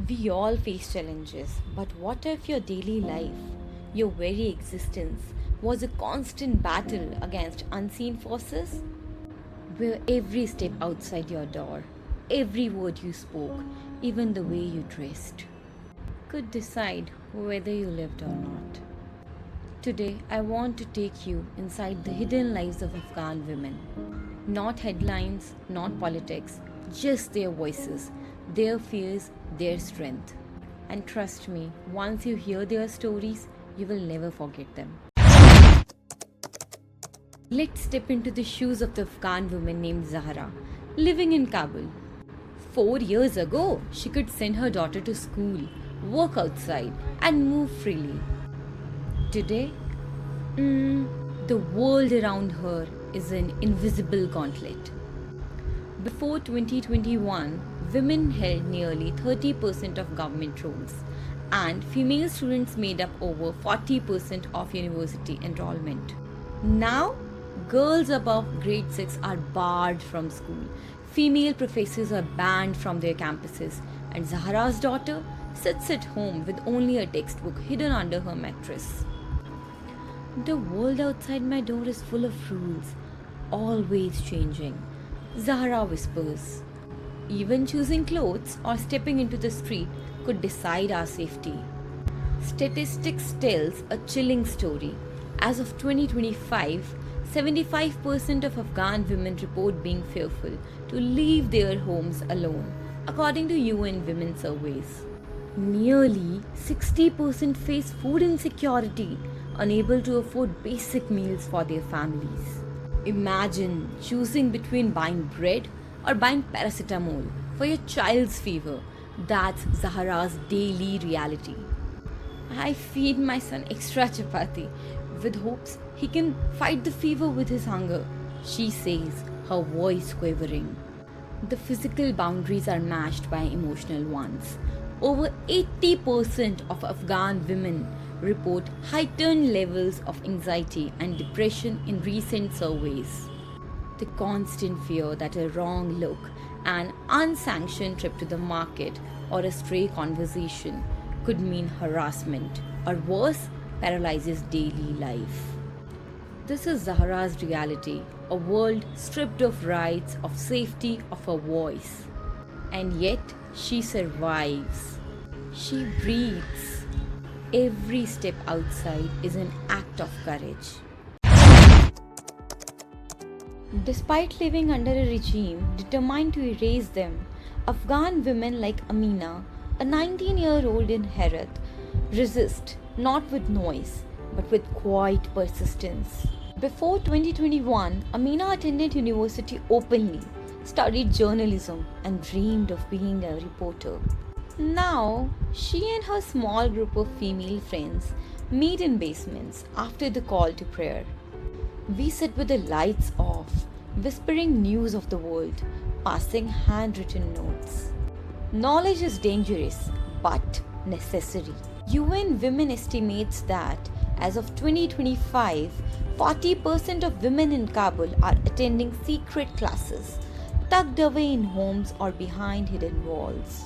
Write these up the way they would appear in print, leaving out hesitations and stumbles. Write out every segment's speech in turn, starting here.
We all face challenges, but what if your daily life, your very existence, was a constant battle against unseen forces? Where every step outside your door, every word you spoke, even the way you dressed, could decide whether you lived or not. Today, I want to take you inside the hidden lives of Afghan women. Not headlines, not politics, just their voices, their fears, their strength. And trust me, once you hear their stories, you will never forget them. Let's step into the shoes of the Afghan woman named Zahra, living in Kabul. 4 years ago, she could send her daughter to school, work outside, and move freely. Today, the world around her is an invisible gauntlet. Before 2021, women held nearly 30% of government roles, and female students made up over 40% of university enrollment. Now, girls above grade 6 are barred from school, female professors are banned from their campuses, and Zahra's daughter sits at home with only a textbook hidden under her mattress. The world outside my door is full of rules, always changing. Zahra whispers. Even choosing clothes or stepping into the street could decide our safety. Statistics tells a chilling story. As of 2025, 75% of Afghan women report being fearful to leave their homes alone, according to UN Women surveys. Nearly 60% face food insecurity, unable to afford basic meals for their families. Imagine choosing between buying bread or buying paracetamol for your child's fever. That's Zahra's daily reality. I feed my son extra chapati with hopes he can fight the fever with his hunger, she says, her voice quivering. The physical boundaries are matched by emotional ones. Over 80% of Afghan women report heightened levels of anxiety and depression in recent surveys. The constant fear that a wrong look, an unsanctioned trip to the market, or a stray conversation could mean harassment, or worse, paralyzes daily life. This is Zahra's reality, a world stripped of rights, of safety, of her voice. And yet, she survives. She breathes. Every step outside is an act of courage. Despite living under a regime determined to erase them, Afghan women like Amina, a 19-year-old in Herat, resist not with noise but with quiet persistence. Before 2021, Amina attended university openly, studied journalism, and dreamed of being a reporter. Now, she and her small group of female friends meet in basements after the call to prayer. We sit with the lights off, whispering news of the world, passing handwritten notes. Knowledge is dangerous, but necessary. UN Women estimates that as of 2025, 40% of women in Kabul are attending secret classes, tucked away in homes or behind hidden walls.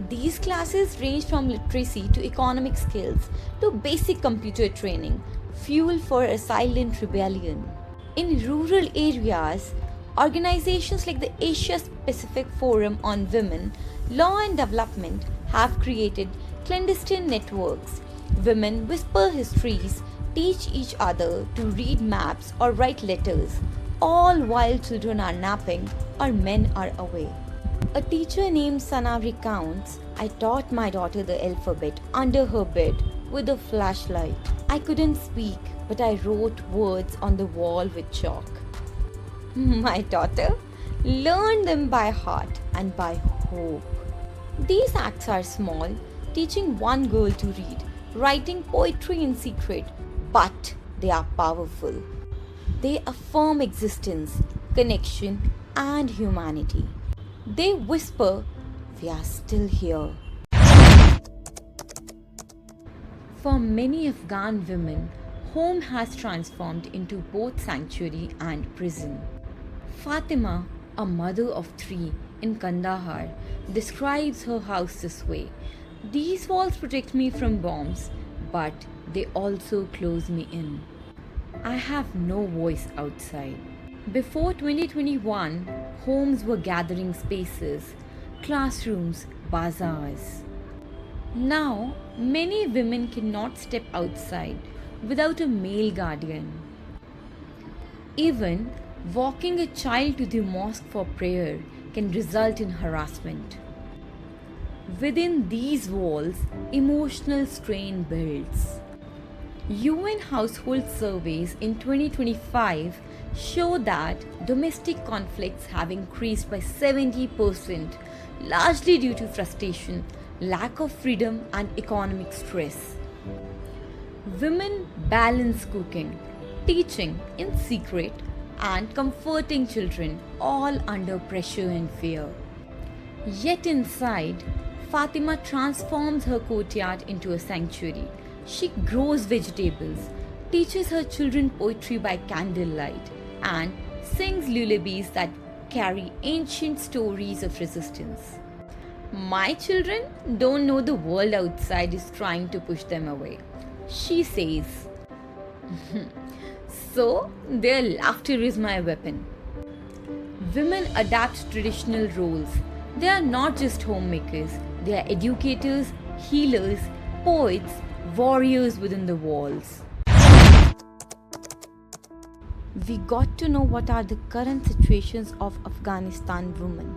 These classes range from literacy to economic skills to basic computer training, fuel for a silent rebellion. In rural areas, organizations like the Asia Pacific Forum on Women, Law and Development have created clandestine networks. Women whisper histories, teach each other to read maps or write letters, all while children are napping or men are away. A teacher named Sana recounts, I taught my daughter the alphabet under her bed with a flashlight. I couldn't speak, but I wrote words on the wall with chalk. My daughter learned them by heart and by hope. These acts are small, teaching one girl to read, writing poetry in secret, but they are powerful. They affirm existence, connection, and humanity. They whisper, we are still here. For many Afghan women, home has transformed into both sanctuary and prison. Fatima, a mother of 3 in Kandahar, describes her house this way: "These walls protect me from bombs, but they also close me in. I have no voice outside." Before 2021, homes were gathering spaces, classrooms, bazaars. Now, many women cannot step outside without a male guardian. Even walking a child to the mosque for prayer can result in harassment. Within these walls, emotional strain builds. UN household surveys in 2025 show that domestic conflicts have increased by 70%, largely due to frustration, lack of freedom, and economic stress. Women balance cooking, teaching in secret, and comforting children, all under pressure and fear. Yet inside, Fatima transforms her courtyard into a sanctuary. She grows vegetables, teaches her children poetry by candlelight, and sings lullabies that carry ancient stories of resistance. "My children don't know the world outside is trying to push them away," she says. So, their laughter is my weapon. Women adapt traditional roles. They are not just homemakers, they are educators, healers, poets, warriors within the walls. We got to know what are the current situations of Afghanistan women.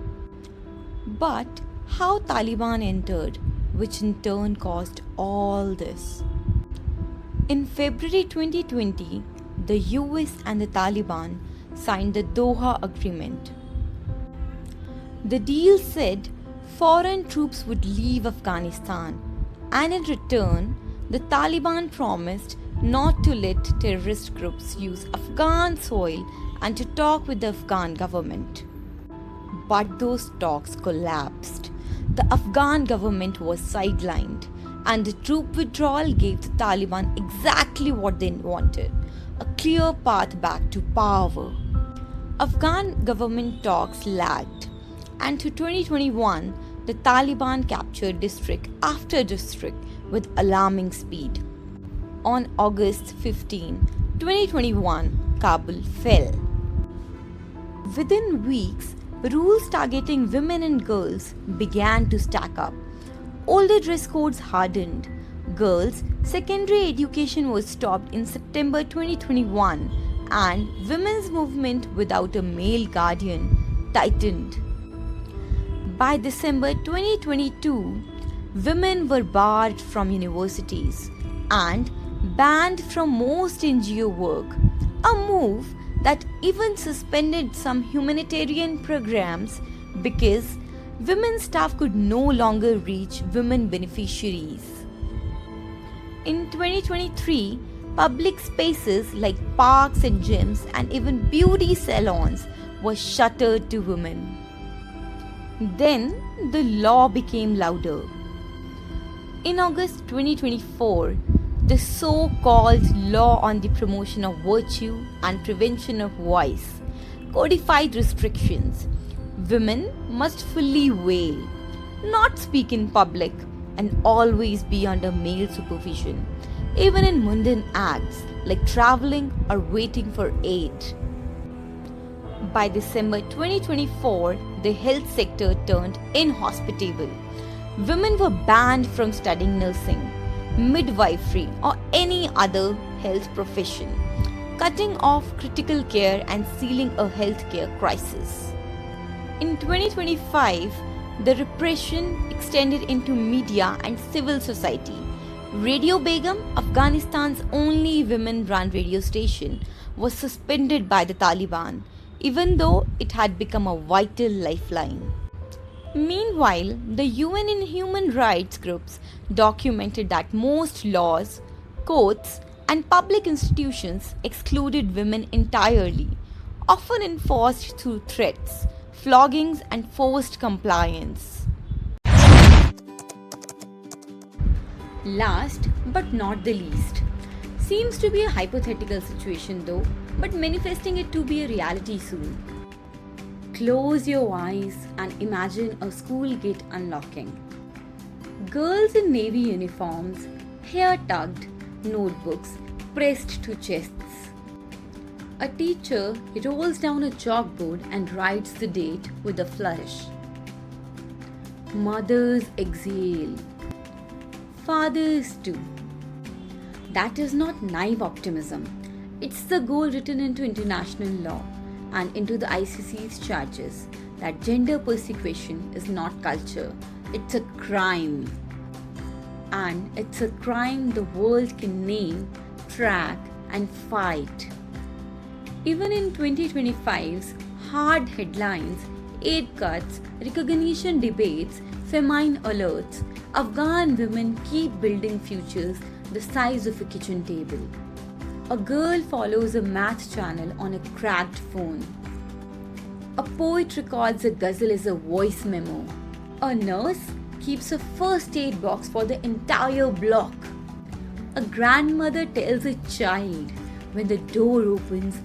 But how Taliban entered, which in turn caused all this. In February 2020, the US and the Taliban signed the Doha Agreement. The deal said foreign troops would leave Afghanistan, and in return, the Taliban promised not to let terrorist groups use Afghan soil and to talk with the Afghan government. But those talks collapsed. The Afghan government was sidelined, and the troop withdrawal gave the Taliban exactly what they wanted: a clear path back to power. Afghan government talks lagged, and to 2021, the Taliban captured district after district with alarming speed. On August 15, 2021, Kabul fell. Within weeks, rules targeting women and girls began to stack up. Older dress codes hardened. Girls' secondary education was stopped in September 2021, and women's movement without a male guardian tightened. By December 2022, women were barred from universities and banned from most NGO work, a move that even suspended some humanitarian programs because women staff could no longer reach women beneficiaries. In 2023, public spaces like parks and gyms and even beauty salons were shuttered to women. Then the law became louder. In August 2024, the so-called Law on the Promotion of Virtue and Prevention of Vice codified restrictions. Women must fully veil, not speak in public, and always be under male supervision, even in mundane acts like traveling or waiting for aid. By December 2024, the health sector turned inhospitable. Women were banned from studying nursing, midwifery, or any other health profession, cutting off critical care and sealing a healthcare crisis. In 2025, the repression extended into media and civil society. Radio Begum, Afghanistan's only women-run radio station, was suspended by the Taliban, even though it had become a vital lifeline. Meanwhile, the UN and human rights groups documented that most laws, courts, and public institutions excluded women entirely, often enforced through threats, floggings, and forced compliance. Last but not the least, seems to be a hypothetical situation though, but manifesting it to be a reality soon. Close your eyes and imagine a school gate unlocking. Girls in navy uniforms, hair tucked, notebooks pressed to chests. A teacher rolls down a chalkboard and writes the date with a flourish. Mothers exhale. Fathers too. That is not naive optimism. It's the goal written into international law and into the ICC's charges that gender persecution is not culture, it's a crime. And it's a crime the world can name, track, and fight. Even in 2025's hard headlines, aid cuts, recognition debates, famine alerts, Afghan women keep building futures the size of a kitchen table. A girl follows a math channel on a cracked phone. A poet records a ghazal as a voice memo. A nurse keeps a first aid box for the entire block. A grandmother tells a child, when the door opens,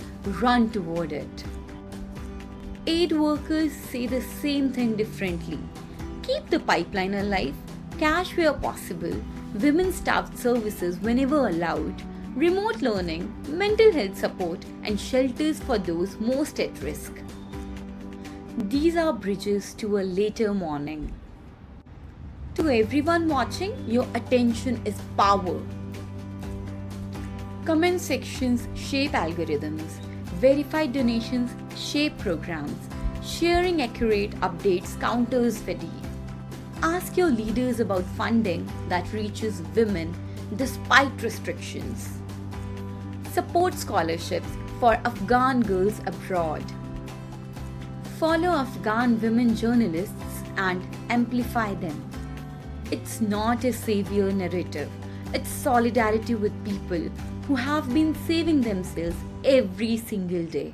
run toward it. Aid workers say the same thing differently. Keep the pipeline alive, cash where possible, women staffed services whenever allowed, remote learning, mental health support, and shelters for those most at risk. These are bridges to a later morning. To everyone watching, your attention is power. Comment sections shape algorithms. Verified donations shape programs. Sharing accurate updates counters fatigue. Ask your leaders about funding that reaches women despite restrictions. Support scholarships for Afghan girls abroad. Follow Afghan women journalists and amplify them. It's not a savior narrative. It's solidarity with people who have been saving themselves every single day.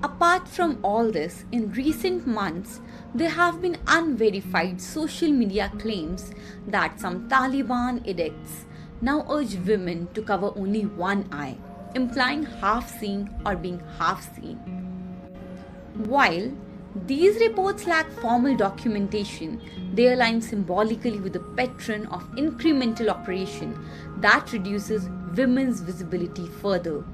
Apart from all this, in recent months, there have been unverified social media claims that some Taliban edicts now urge women to cover only one eye, implying half seen or being half seen. While these reports lack formal documentation, they align symbolically with the patron of incremental operation that reduces women's visibility further.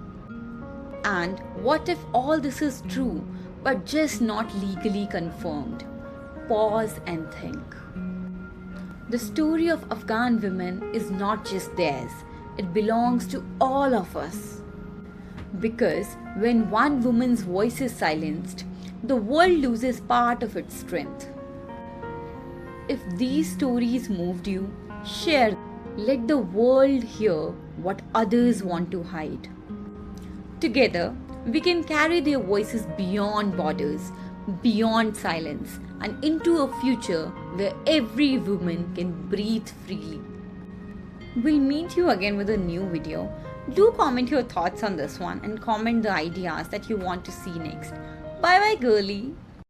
And what if all this is true, but just not legally confirmed? Pause and think. The story of Afghan women is not just theirs, it belongs to all of us. Because when one woman's voice is silenced, the world loses part of its strength. If these stories moved you, share. Let the world hear what others want to hide. Together, we can carry their voices beyond borders, beyond silence, and into a future where every woman can breathe freely. We'll meet you again with a new video. Do comment your thoughts on this one and comment the ideas that you want to see next. Bye bye, girly.